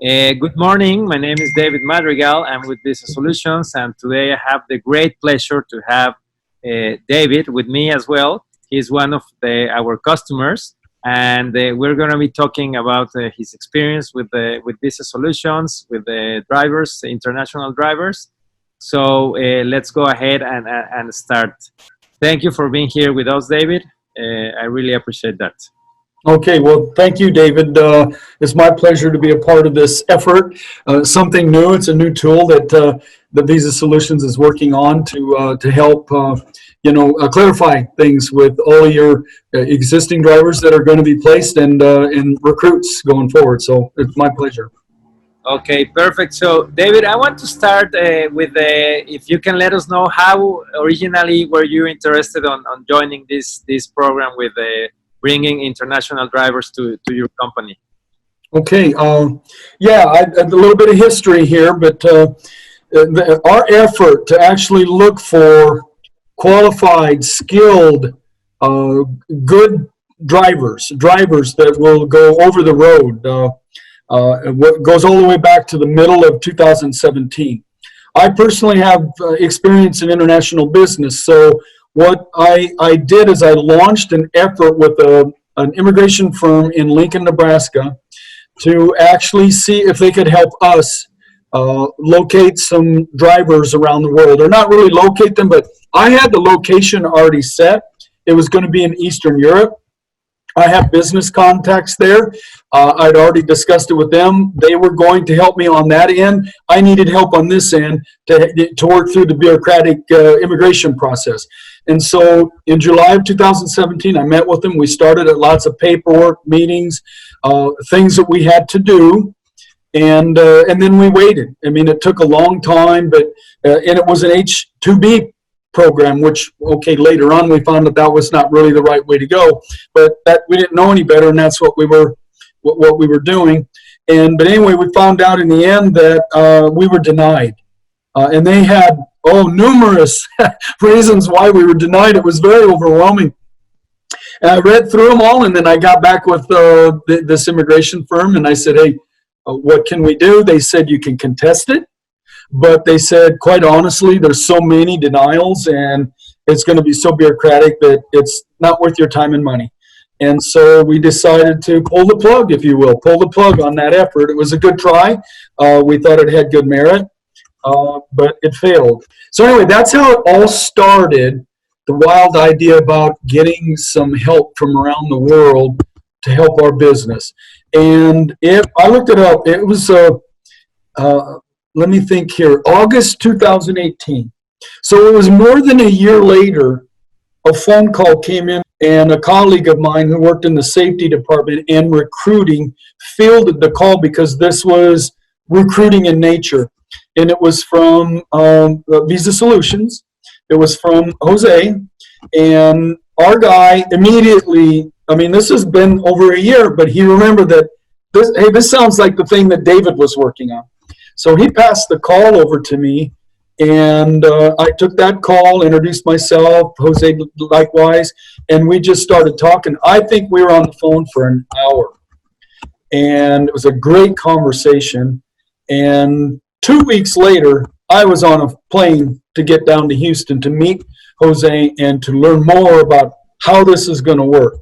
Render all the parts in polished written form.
Good morning. My name is David Madrigal. I'm with Business Solutions, and today I have the great pleasure to have David with me as well. He's one of our customers, and we're going to be talking about his experience with Business Solutions, with the drivers, international drivers. So let's go ahead and start. Thank you for being here with us, David. I really appreciate that. Okay, well, thank you, David. It's my pleasure to be a part of this effort. Something new. It's a new tool that the Visa Solutions is working on to help clarify things with all your existing drivers that are going to be placed and recruits going forward. So it's my pleasure. Okay, perfect. So, David, I want to start with if you can let us know how originally were you interested on joining this program with bringing international drivers to your company? Okay, a little bit of history here, but our effort to actually look for qualified, skilled, good drivers that will go over the road, what goes all the way back to the middle of 2017. I personally have experience in international business, so what I did is I launched an effort with an immigration firm in Lincoln, Nebraska, to actually see if they could help us locate some drivers around the world, or not really locate them, but I had the location already set. It was going to be in Eastern Europe. I have business contacts there. I'd already discussed it with them. They were going to help me on that end. I needed help on this end to work through the bureaucratic immigration process. And so in July of 2017, I met with them. We started at lots of paperwork, meetings, things that we had to do. And then we waited. I mean, it took a long time, but and it was an H-2B program, which, okay, later on we found that was not really the right way to go, but that we didn't know any better, and that's what we were doing. But anyway, we found out in the end that we were denied, and they had numerous reasons why we were denied. It was very overwhelming. And I read through them all, and then I got back with this immigration firm, and I said, hey, what can we do? They said, you can contest it. But they said, quite honestly, there's so many denials, and it's going to be so bureaucratic that it's not worth your time and money. And so we decided to pull the plug, if you will, pull the plug on that effort. It was a good try. We thought it had good merit, but it failed. So anyway, that's how it all started, the wild idea about getting some help from around the world to help our business. And I looked it up. It was let me think here, August 2018. So it was more than a year later, a phone call came in, and a colleague of mine who worked in the safety department and recruiting fielded the call because this was recruiting in nature. And it was from Visa Solutions. It was from Jose. And our guy immediately, I mean, this has been over a year, but he remembered that, this sounds like the thing that David was working on. So he passed the call over to me, and I took that call, introduced myself, Jose likewise, and we just started talking. I think we were on the phone for an hour, and it was a great conversation. And 2 weeks later, I was on a plane to get down to Houston to meet Jose and to learn more about how this is going to work.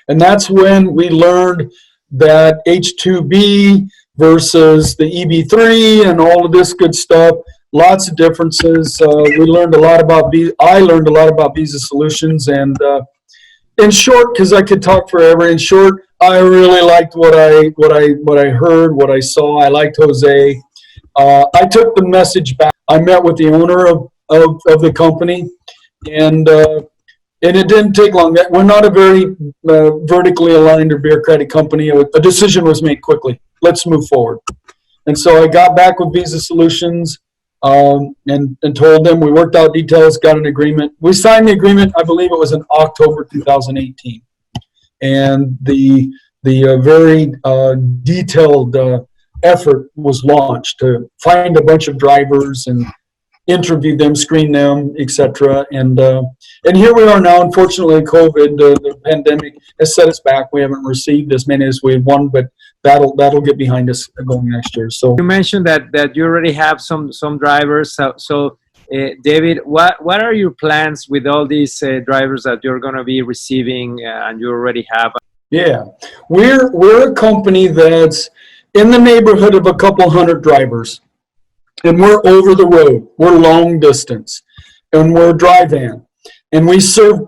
And that's when we learned that H-2B versus the EB-3 and all of this good stuff, lots of differences. I learned a lot about Visa Solutions, and in short, because I could talk forever, in short, I really liked what I heard, what I saw. I liked Jose. I took the message back. I met with the owner of the company, and it didn't take long. We're not a very vertically aligned or bureaucratic company. A decision was made quickly. Let's move forward. And so I got back with Visa Solutions and told them, we worked out details, got an agreement. We signed the agreement, I believe it was in October 2018. And the very detailed effort was launched to find a bunch of drivers and interview them, screen them, etc. And here we are now. Unfortunately, COVID, the pandemic has set us back. We haven't received as many as we had wanted, but that'll get behind us going next year. So You mentioned that you already have some drivers. David, what are your plans with all these drivers that you're going to be receiving and you already have? yeah, we're a company that's in the neighborhood of a couple hundred drivers, and we're over the road. We're long distance, and we're dry van, and we serve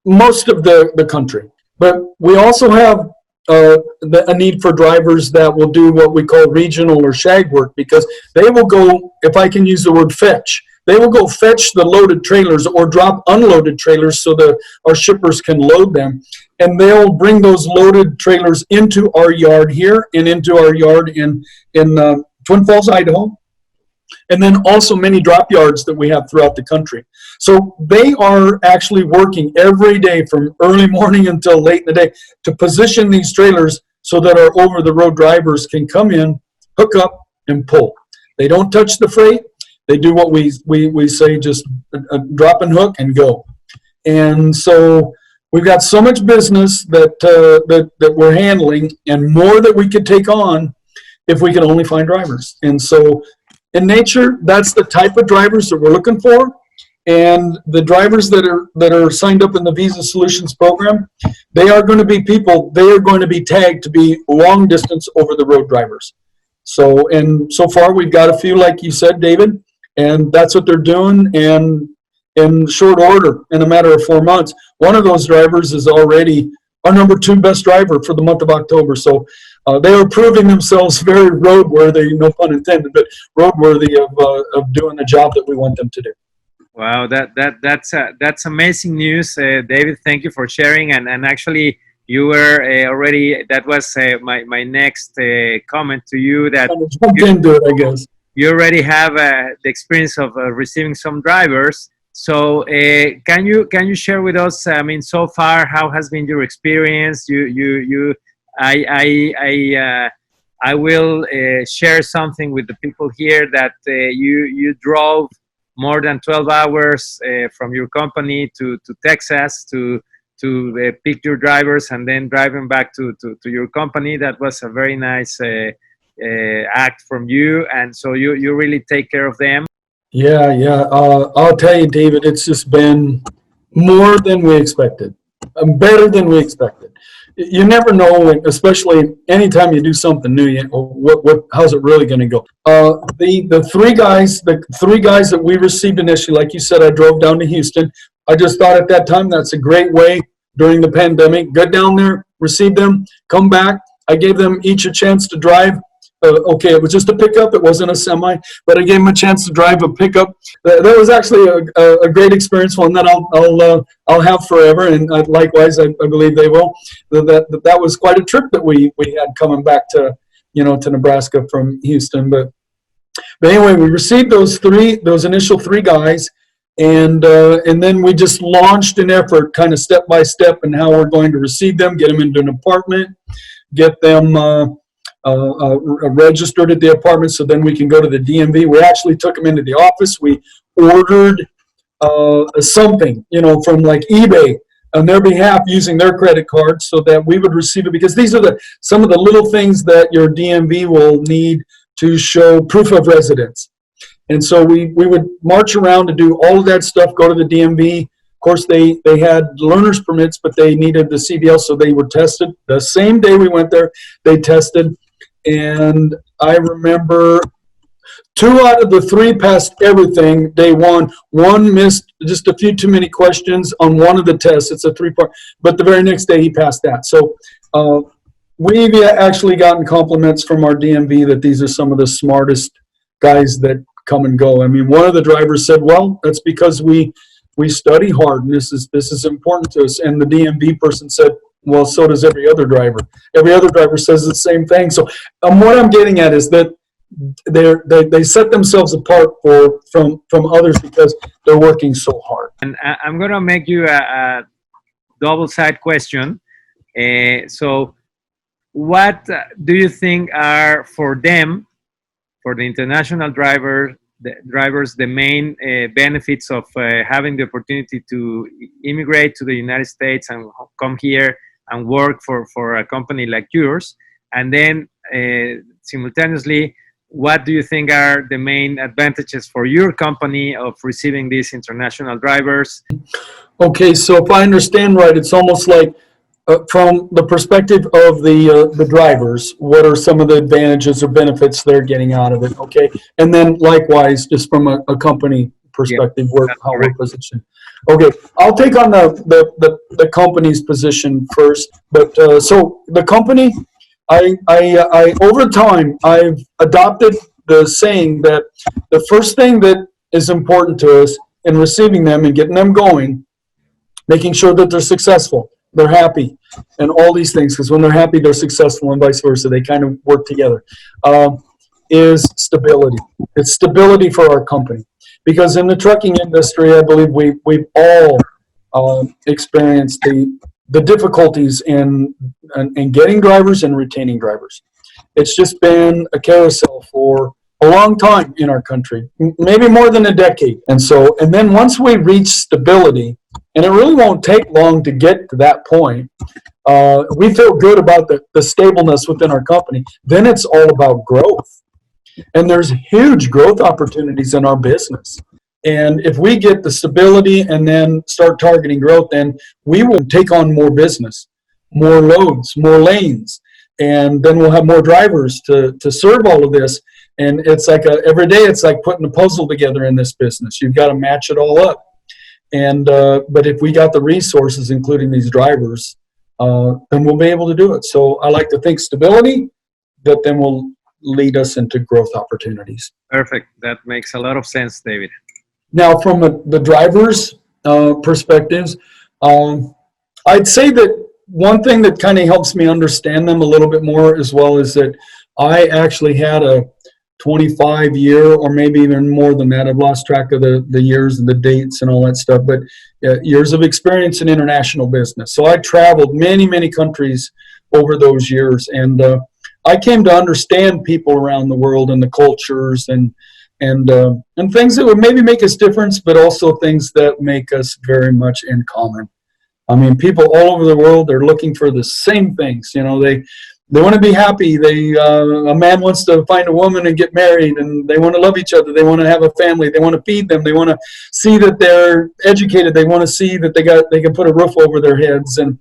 most of the country. But we also have a need for drivers that will do what we call regional or shag work, because they will go, if I can use the word fetch, they will go fetch the loaded trailers or drop unloaded trailers so that our shippers can load them. And they'll bring those loaded trailers into our yard here and into our yard in Twin Falls, Idaho, and then also many drop yards that we have throughout the country. So they are actually working every day from early morning until late in the day to position these trailers so that our over-the-road drivers can come in, hook up, and pull. They don't touch the freight. They do what we say, just drop and hook and go. And so we've got so much business that we're handling, and more that we could take on if we could only find drivers. And so in nature, that's the type of drivers that we're looking for. And the drivers that are signed up in the Visa Solutions program, they are going to be people, they are going to be tagged to be long distance over the road drivers. So, and so far we've got a few, like you said, David, and that's what they're doing. And in short order, in a matter of 4 months, one of those drivers is already our number 2 best driver for the month of October. So they are proving themselves very roadworthy, no pun intended, but roadworthy of doing the job that we want them to do. Wow, that's amazing news, David. Thank you for sharing. And actually, you were already. That was my next comment to you, that Jumped into it, I guess. you already have the experience of receiving some drivers. So can you share with us? I mean, so far, how has been your experience? I will share something with the people here that you drove more than 12 hours from your company to Texas to pick your drivers and then driving back to your company. That was a very nice act from you, and so you really take care of them. Yeah. I'll tell you, David, it's just been more than we expected, better than we expected. You never know, especially anytime you do something new. How's it really going to go? The three guys that we received initially, like you said, I drove down to Houston. I just thought at that time that's a great way during the pandemic. Get down there, receive them, come back. I gave them each a chance to drive. Okay, it was just a pickup. It wasn't a semi, but I gave them a chance to drive a pickup. That was actually a great experience, one that I'll have forever. And likewise, I believe they will. That was quite a trip that we had coming back to Nebraska from Houston. But anyway, we received those initial 3 guys, and then we just launched an effort, kind of step by step, in how we're going to receive them, get them into an apartment, get them registered at the apartment, so then we can go to the DMV. We actually took them into the office. We ordered something, from like eBay on their behalf using their credit card, so that we would receive it, because these are some of the little things that your DMV will need to show proof of residence. And so we would march around to do all of that stuff, go to the DMV. Of course, they had learner's permits, but they needed the CDL, so they were tested. The same day we went there, they tested. And I remember 2 out of the 3 passed everything day one. One missed just a few too many questions on one of the tests. It's a 3-part, but the very next day he passed that. So we've actually gotten compliments from our DMV that these are some of the smartest guys that come and go. I mean, one of the drivers said, "Well, that's because we study hard, and this is important to us." And the DMV person said, "Well, so does every other driver." Every other driver says the same thing. So what I'm getting at is that they set themselves apart from others because they're working so hard. And I'm going to make you a double-side question. So what do you think are, for them, for the international drivers, the main benefits of having the opportunity to immigrate to the United States and come here and work for a company like yours? And then simultaneously, what do you think are the main advantages for your company of receiving these international drivers? Okay, so if I understand right, it's almost like from the perspective of the drivers, what are some of the advantages or benefits they're getting out of it? Okay, and then likewise, just from a company Yeah, perspective, that's how we're correct. positioned. Okay, I'll take on the company's position first. But so the company, I over time I've adopted the saying that the first thing that is important to us in receiving them and getting them going, making sure that they're successful, they're happy, and all these things. Because when they're happy, they're successful, and vice versa. They kind of work together. Is stability. It's stability for our company. Because in the trucking industry, I believe we've all experienced the difficulties in getting drivers and retaining drivers. It's just been a carousel for a long time in our country, maybe more than a decade. And then once we reach stability, and it really won't take long to get to that point, we feel good about the stableness within our company. Then it's all about growth. And there's huge growth opportunities in our business. And if we get the stability and then start targeting growth, then we will take on more business, more loads, more lanes, and then we'll have more drivers to serve all of this. And it's like every day it's like putting a puzzle together in this business. You've got to match it all up. And but if we got the resources, including these drivers, then we'll be able to do it. So I like to think stability, that then will lead us into growth opportunities. Perfect. That makes a lot of sense, David. Now, from the drivers' perspectives, I'd say that one thing that kind of helps me understand them a little bit more as well is that I actually had a 25-year, or maybe even more than that. I've lost track of the years and the dates and all that stuff, but years of experience in international business. So I traveled many countries over those years, and I came to understand people around the world and the cultures and things that would maybe make us different, but also things that make us very much in common. I mean, people all over the world, they're looking for the same things. You know, they want to be happy. A man wants to find a woman and get married, and they want to love each other. They want to have a family. They want to feed them. They want to see that they're educated. They want to see that they can put a roof over their heads, and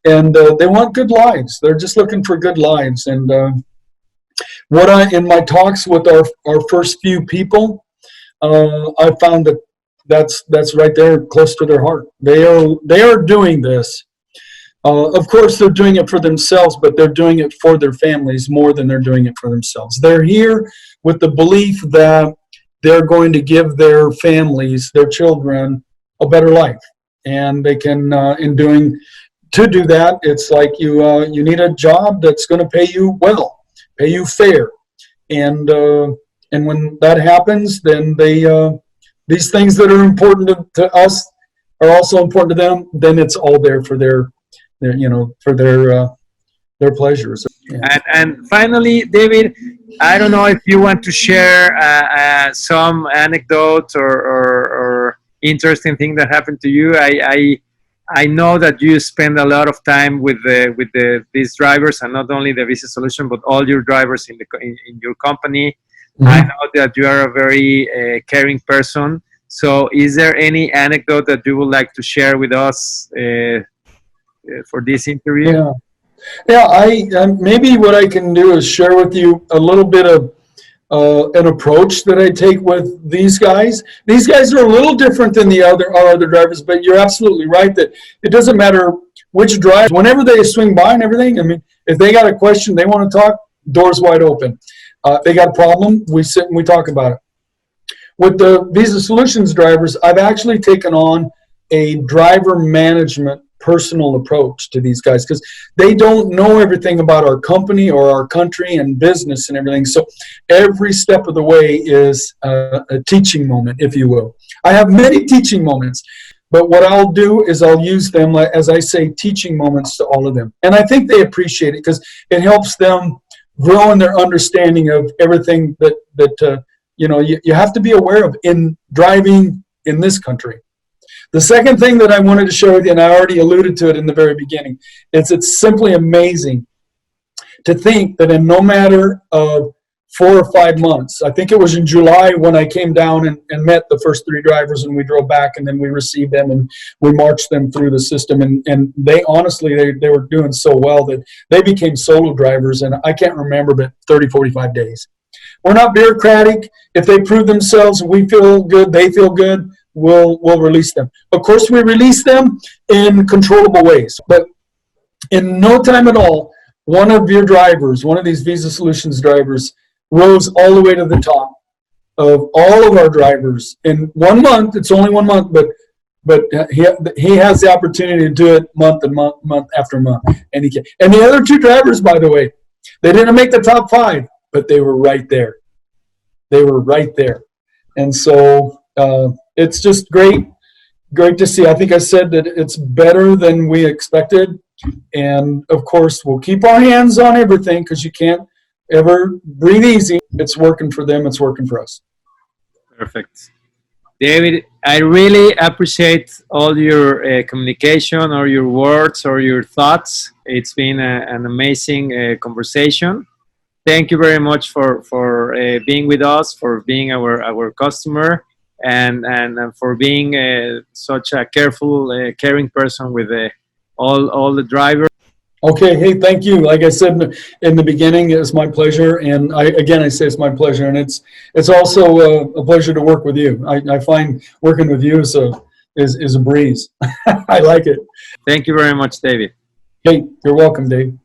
they want good lives. They're just looking for good lives. And in my talks with our first few people, I found that that's right there close to their heart. They are doing this. Of course, they're doing it for themselves, but they're doing it for their families more than they're doing it for themselves. They're here with the belief that they're going to give their families, their children, a better life, and they can. To do that, it's like you need a job that's going to pay you well, pay you fair, and when that happens, then these things that are important to us are also important to them. Then it's all there for their pleasures. Yeah. And finally, David, I don't know if you want to share some anecdotes or interesting thing that happened to you. I know that you spend a lot of time with these drivers, and not only the Visa Solution, but all your drivers in your company. Mm-hmm. I know that you are a very caring person. So, is there any anecdote that you would like to share with us for this interview? Yeah. Maybe what I can do is share with you a little bit of an approach that I take with these guys. These guys are a little different than our other drivers, but you're absolutely right that it doesn't matter which driver. Whenever they swing by and everything, I mean, if they got a question, they want to talk, doors wide open. They got a problem, we sit and we talk about it. With the Visa Solutions drivers, I've actually taken on a driver management personal approach to these guys because they don't know everything about our company or our country and business and everything. So every step of the way is a teaching moment, if you will. I have many teaching moments, but what I'll do is I'll use them, as I say, teaching moments to all of them. And I think they appreciate it because it helps them grow in their understanding of everything that you have to be aware of in driving in this country. The second thing that I wanted to share with you, and I already alluded to it in the very beginning, it's simply amazing to think that in no matter of 4 or 5 months, I think it was in July when I came down and met the first 3 drivers, and we drove back, and then we received them and we marched them through the system. And they honestly, they were doing so well that they became solo drivers, and I can't remember, but 30, 45 days. We're not bureaucratic. If they prove themselves and we feel good, they feel good, we'll release them. Of course, we release them in controllable ways, but in no time at all, one of your drivers, one of these Visa Solutions drivers, rose all the way to the top of all of our drivers in 1 month. It's only 1 month, but he has the opportunity to do it month and month after month, and he can. And the other 2 drivers, by the way, they didn't make the top 5, but they were right there. They were right there, and so it's just great to see. I think I said that it's better than we expected, and of course we'll keep our hands on everything because you can't ever breathe easy. It's working for them. It's working for us. Perfect. David, I really appreciate all your communication or your words or your thoughts. It's been an amazing conversation. Thank you very much for being with us, for being our customer, and for being such a careful, caring person with all the drivers. Okay, hey, thank you. Like I said in the beginning, it's my pleasure, and I say it's my pleasure, and it's also a pleasure to work with you. I find working with you is a breeze. I like it. Thank you very much, David. Hey, you're welcome, Dave.